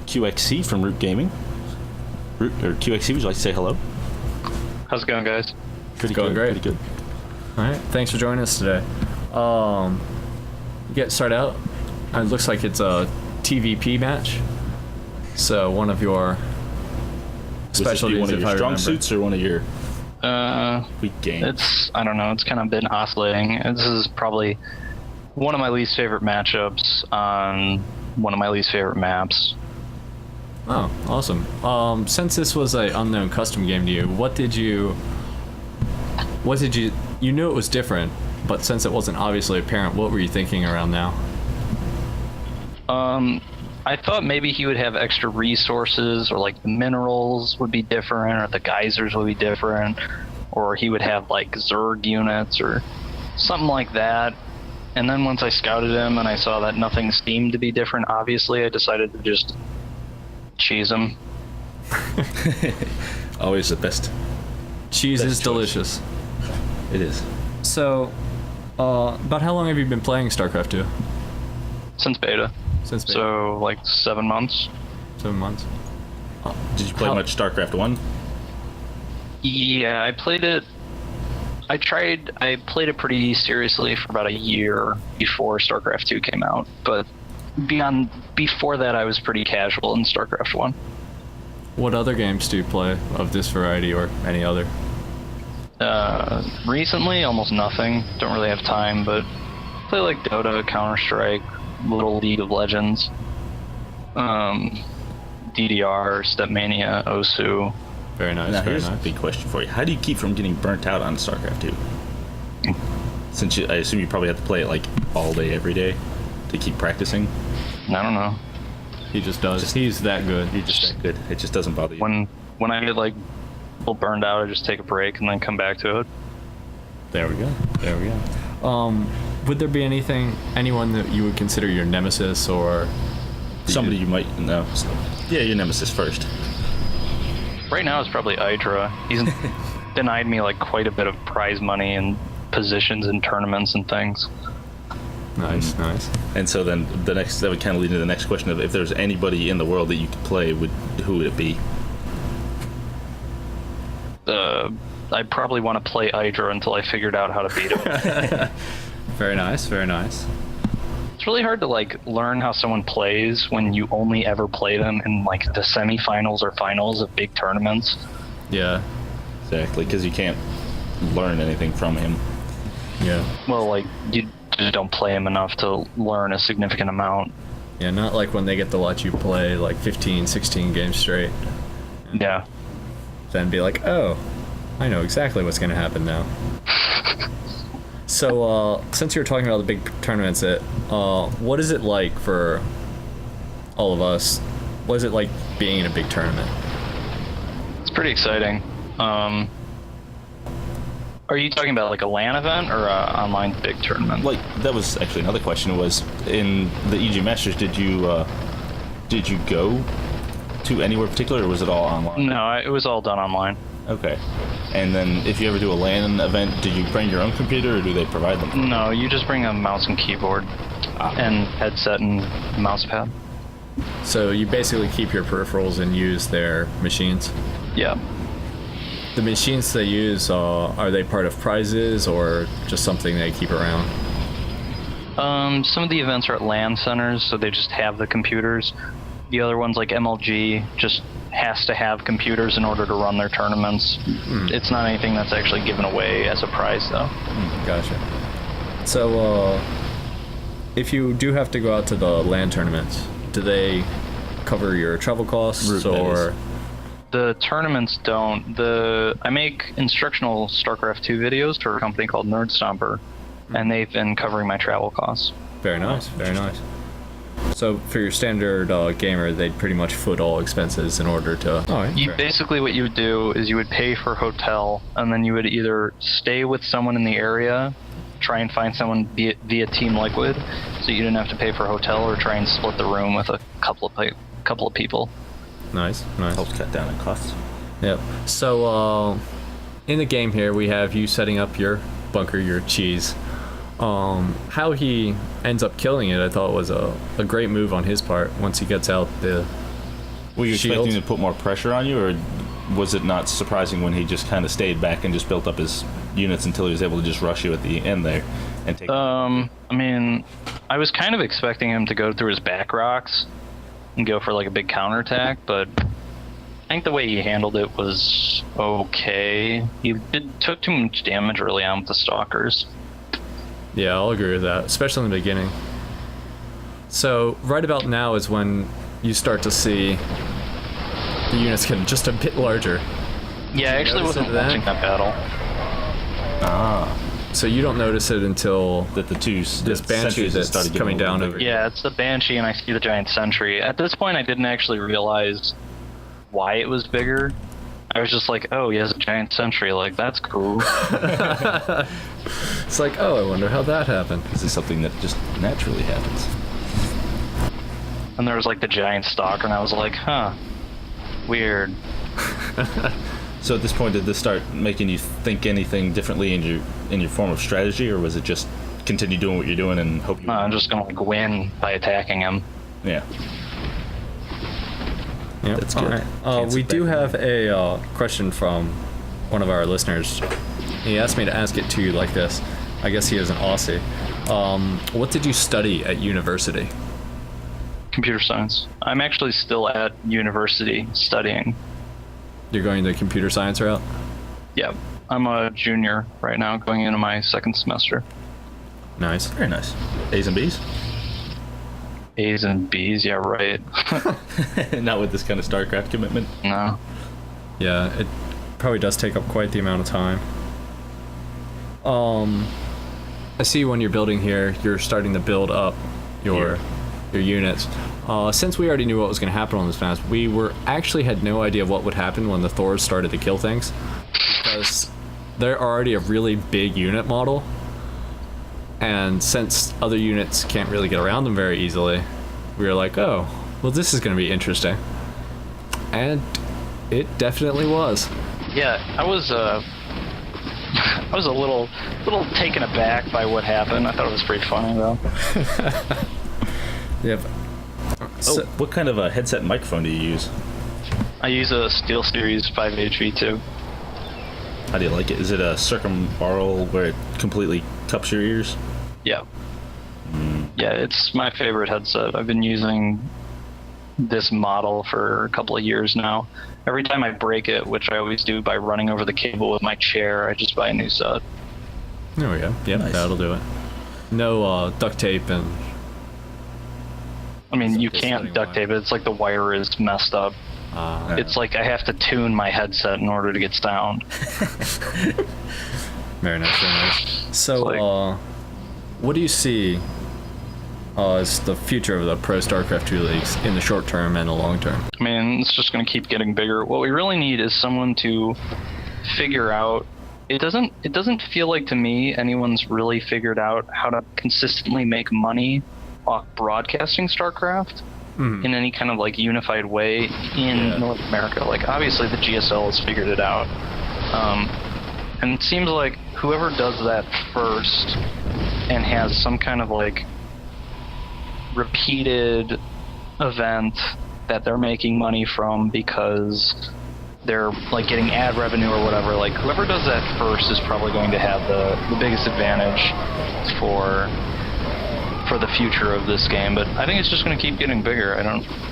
QXC from Root Gaming. QXC, would you like to say hello? How's it going, guys? Pretty Going good. great. Pretty good. All right, thanks for joining us today. Get started out. It looks like it's a TVP match. So one of your specialties, one of if your I strong remember. suits or one of your weak games? I don't know, it's kind of been oscillating. This is probably one of my least favorite matchups on one of my least favorite maps. Oh, awesome. Since this was an unknown custom game to you, you knew it was different, but since it wasn't obviously apparent, what were you thinking around now? I thought maybe he would have extra resources, or like the minerals would be different, or the geysers would be different, or he would have like Zerg units or something like that. And then once I scouted him and I saw that nothing seemed to be different, obviously, I decided to just cheese him. Always the best. Cheese Best is choice. delicious. It is. So, about how long have you been playing StarCraft 2? Since beta. Since beta. So, like 7 months. 7 months. Did you play How- much StarCraft 1? Yeah, I played it. I played it pretty seriously for about a year before StarCraft 2 came out, but before that I was pretty casual in StarCraft 1. What other games do you play of this variety or any other? Recently, almost nothing. Don't really have time, but play like Dota, Counter-Strike, little League of Legends, DDR, Stepmania, Osu. Very nice, Now, very here's a nice. big question for you. How do you keep from getting burnt out on StarCraft 2? Since I assume you probably have to play it like all day, every day to keep practicing. I don't know. He just does. He's that good. You're just that good. It just doesn't bother you. When I get like a little burned out, I just take a break and then come back to it. There we go. There we go. Would there be anyone that you would consider your nemesis or Somebody you might know. Yeah, your nemesis first. Right now it's probably Hydra. He's denied me like quite a bit of prize money and positions in tournaments and things. Nice, nice. And so then that would kind of lead into the next question of if there's anybody in the world that you could play, who would it be? I'd probably want to play Hydra until I figured out how to beat him. Very nice, very nice. It's really hard to like learn how someone plays when you only ever play them in like the semifinals or finals of big tournaments. Yeah, Exactly, because you can't learn anything from him. yeah. Well, like you just don't play him enough to learn a significant amount. Yeah, not like when they get to let you play like 15, 16 games straight. Yeah. Then be like, oh, I know exactly what's going to happen now. So, since you're talking about the big tournaments, what is it like for all of us? What is it like being in a big tournament? It's pretty exciting. Are you talking about like a LAN event or a online big tournament? Like, that was actually another question, was in the EG Masters, did you go to anywhere particular, or was it all online? No, it was all done online. Okay. And then if you ever do a LAN event, do you bring your own computer, or do they provide them? No, you just bring a mouse and keyboard and headset and mouse pad. So you basically keep your peripherals and use their machines. Yeah. The machines they use, are they part of prizes or just something they keep around? Some of the events are at LAN centers, so they just have the computers. The other ones, like MLG, just has to have computers in order to run their tournaments. It's not anything that's actually given away as a prize, though. Gotcha. So, if you do have to go out to the LAN tournaments, do they cover your travel costs, Root, that or? is. The tournaments don't. I make instructional StarCraft 2 videos for a company called Nerd Stomper, and they've been covering my travel costs. Very nice, very nice. So for your standard gamer, they'd pretty much foot all expenses in order to. Oh, yeah. Basically, what you would do is you would pay for hotel, and then you would either stay with someone in the area, try and find someone via Team Liquid, so you didn't have to pay for hotel, or try and split the room with a couple of people. Nice, nice. Helps cut down on costs. Yep. So in the game here, we have you setting up your bunker, your cheese. How he ends up killing it, I thought was a great move on his part once he gets out the Were you shield. expecting to put more pressure on you, or was it not surprising when he just kind of stayed back and just built up his units until he was able to just rush you at the end there and take? I mean, I was kind of expecting him to go through his back rocks and go for like a big counterattack, but I think the way he handled it was okay. He took too much damage early on with the stalkers. Yeah, I'll agree with that, especially in the beginning. So right about now is when you start to see the units getting just a bit larger. Yeah, I actually notice wasn't it then? watching that battle. So you don't notice it until That the two this Banshee that's coming down over. Yeah, it's the Banshee, and I see the giant sentry. At this point, I didn't actually realize why it was bigger. I was just like, oh, he has a giant sentry. Like, that's cool. It's like, oh, I wonder how that happened. This is something that just naturally happens. And there was like the giant stalker, and I was like, huh, weird. So at this point, did this start making you think anything differently in your form of strategy, or was it just continue doing what you're doing and hope you? No, I'm just gonna like win by attacking him. Yeah. Yep. That's good. All right. Can't We sit do back. have a question from one of our listeners. He asked me to ask it to you like this. I guess he is an Aussie. What did you study at university? Computer science. I'm actually still at university studying. You're going the computer science route? Yeah, I'm a junior right now, going into my second semester. Nice. Very nice. A's and B's. A's and B's, yeah, right. Not with this kind of StarCraft commitment. No. Yeah, it probably does take up quite the amount of time. I see when you're building here, you're starting to build up your units. Since we already knew what was going to happen on this match, we actually had no idea what would happen when the Thors started to kill things, because they're already a really big unit model, and since other units can't really get around them very easily, we were like, oh, well, this is going to be interesting. And it definitely was. Yeah, I was a little taken aback by what happened. I thought it was pretty funny though. Yep. Oh, what kind of a headset and microphone do you use? I use a SteelSeries 5HV2. How do you like it? Is it a circumaural where it completely cups your ears? Yeah. Yeah, it's my favorite headset. I've been using this model for a couple of years now. Every time I break it, which I always do by running over the cable with my chair, I just buy a new set. There we go. Yep, Nice. that'll do it. No duct tape and... I mean, you It's can't setting duct wire. tape it. It's like the wire is messed up. It's like I have to tune my headset in order to get sound. Very nice, very nice. So, like- what do you see as the future of the Pro StarCraft 2 leagues in the short term and the long term? I mean, it's just going to keep getting bigger. What we really need is someone to figure out. It doesn't feel like to me anyone's really figured out how to consistently make money off broadcasting StarCraft in any kind of like unified way in North America. Like obviously the GSL has figured it out, and it seems like whoever does that first and has some kind of like repeated event that they're making money from because they're like getting ad revenue or whatever, like whoever does that first is probably going to have the biggest advantage for the future of this game. But I think it's just going to keep getting bigger.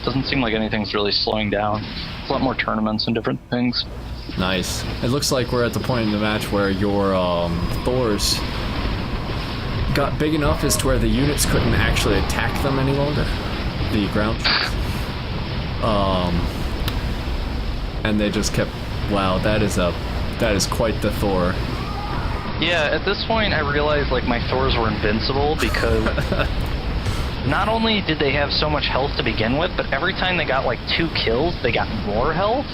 Doesn't seem like anything's really slowing down. There's a lot more tournaments and different things. Nice. It looks like we're at the point in the match where your Thors got big enough as to where the units couldn't actually attack them any longer. The ground troops. And they just kept, wow, that is quite the Thor. Yeah, at this point I realized like my Thors were invincible because not only did they have so much health to begin with, but every time they got like 2 kills, they got more health.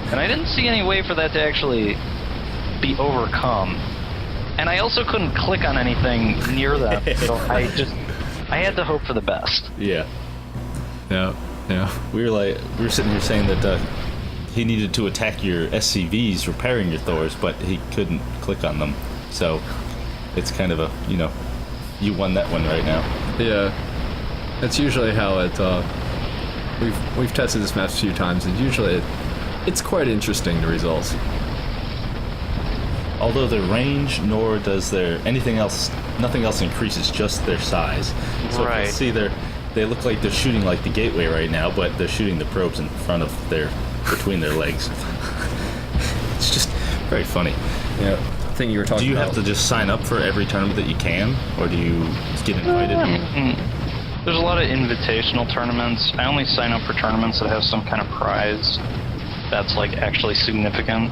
And I didn't see any way for that to actually be overcome. And I also couldn't click on anything near them, so I had to hope for the best. Yeah. Yeah. We were sitting here saying that he needed to attack your SCVs repairing your Thors, but he couldn't click on them. So it's kind of a, you won that one right now. Yeah. That's usually how it We've tested this map a few times, and usually it's quite interesting, the results. Although their range, nor does their anything else, nothing else increases, just their size. So Right. if you see they look like they're shooting like the gateway right now, but they're shooting the probes in front of between their legs. It's just very funny. Yeah. Thing you were talking Do you about. have to just sign up for every tournament that you can, or do you get invited? There's a lot of invitational tournaments. I only sign up for tournaments that have some kind of prize that's like actually significant.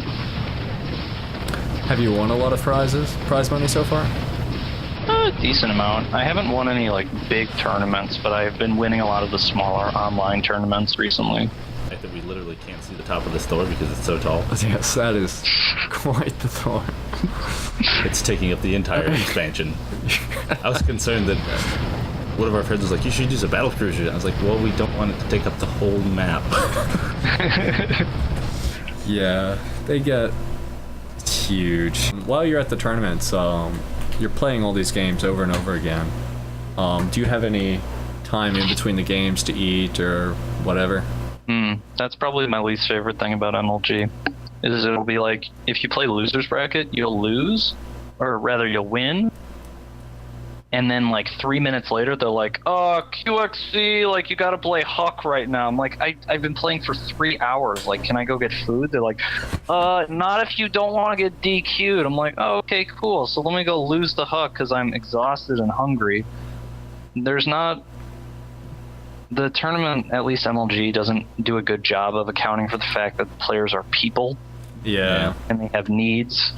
Have you won a lot of prize money so far? A decent amount. I haven't won any like big tournaments, but I've been winning a lot of the smaller online tournaments recently. The fact that we literally can't see the top of this door because it's so tall. Yes, that is quite the thorn. It's taking up the entire expansion. I was concerned that one of our friends was like, "You should use a battle cruiser." I was like, "Well, we don't want it to take up the whole map." Yeah, they get huge. While you're at the tournaments, you're playing all these games over and over again. Do you have any time in between the games to eat or whatever? That's probably my least favorite thing about MLG. Is it'll be like, if you play losers bracket, you'll lose, or rather you'll win, and then like 3 minutes later they're like, "Oh, QXC, like you gotta play Huck right now." I'm like, I've been playing for 3 hours, like can I go get food? They're like, not if you don't want to get DQ'd. I'm like, oh, okay, cool, so let me go lose the Huck because I'm exhausted and hungry. The tournament, at least MLG, doesn't do a good job of accounting for the fact that the players are people Yeah. and they have needs,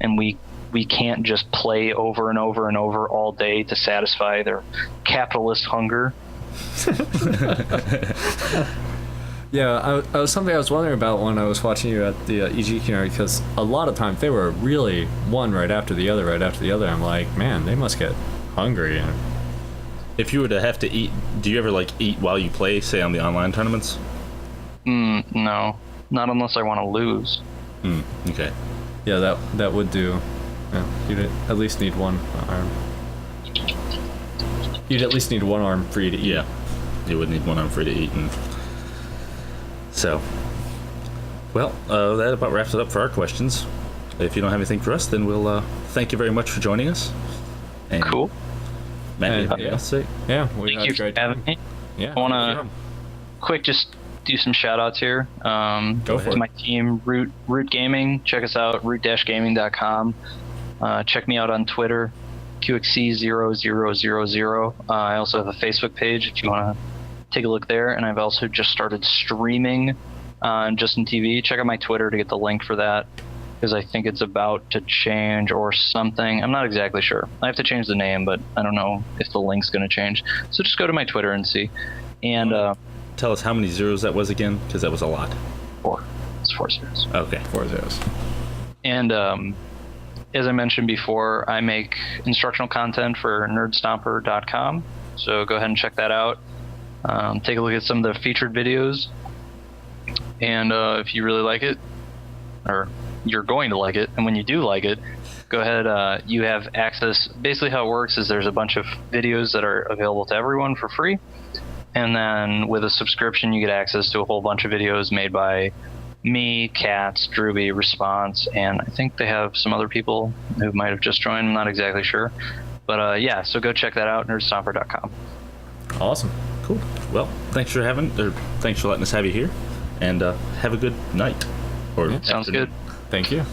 and we can't just play over and over and over all day to satisfy their capitalist hunger. Yeah, I was something I was wondering about when I was watching you at the EG Canary, because a lot of times they were really one right after the other, right after the other. I'm like, man, they must get hungry. And If you were to have to eat, do you ever like eat while you play, say on the online tournaments? No, not unless I want to lose. Okay. yeah, that would do. Yeah, you'd at least need one arm. You'd at least need one arm for you to eat. Yeah. You would need one arm free to eat, and so. Well, that about wraps it up for our questions. If you don't have anything for us, then we'll thank you very much for joining us. And Cool. Matt, And- anything else to say? Yeah, we Thank had you a for great having me. Yeah. I want to quick just do some shout outs here. Go for to it. my team, Root Gaming. Check us out, root-gaming.com. Check me out on Twitter, QXC0000. I also have a Facebook page if you want to take a look there. And I've also just started streaming on Justin TV. Check out my Twitter to get the link for that, because I think it's about to change or something. I'm not exactly sure. I have to change the name, but I don't know if the link's going to change. So just go to my Twitter and see. And Tell us how many zeros that was again, because that was a lot. 4. It's 4 zeros. Okay. 4 zeros. And as I mentioned before, I make instructional content for nerdstomper.com. So go ahead and check that out. Take a look at some of the featured videos. And if you really like it, or you're going to like it, and when you do like it, go ahead. You have access. Basically how it works is there's a bunch of videos that are available to everyone for free. And then with a subscription, you get access to a whole bunch of videos made by me, Katz, Drewby, Response, and I think they have some other people who might have just joined. I'm not exactly sure. But yeah, so go check that out, nerdstomper.com. Awesome. Cool. Well, thanks for letting us have you here, and have a good night. Or Sounds afternoon. good. Thank you.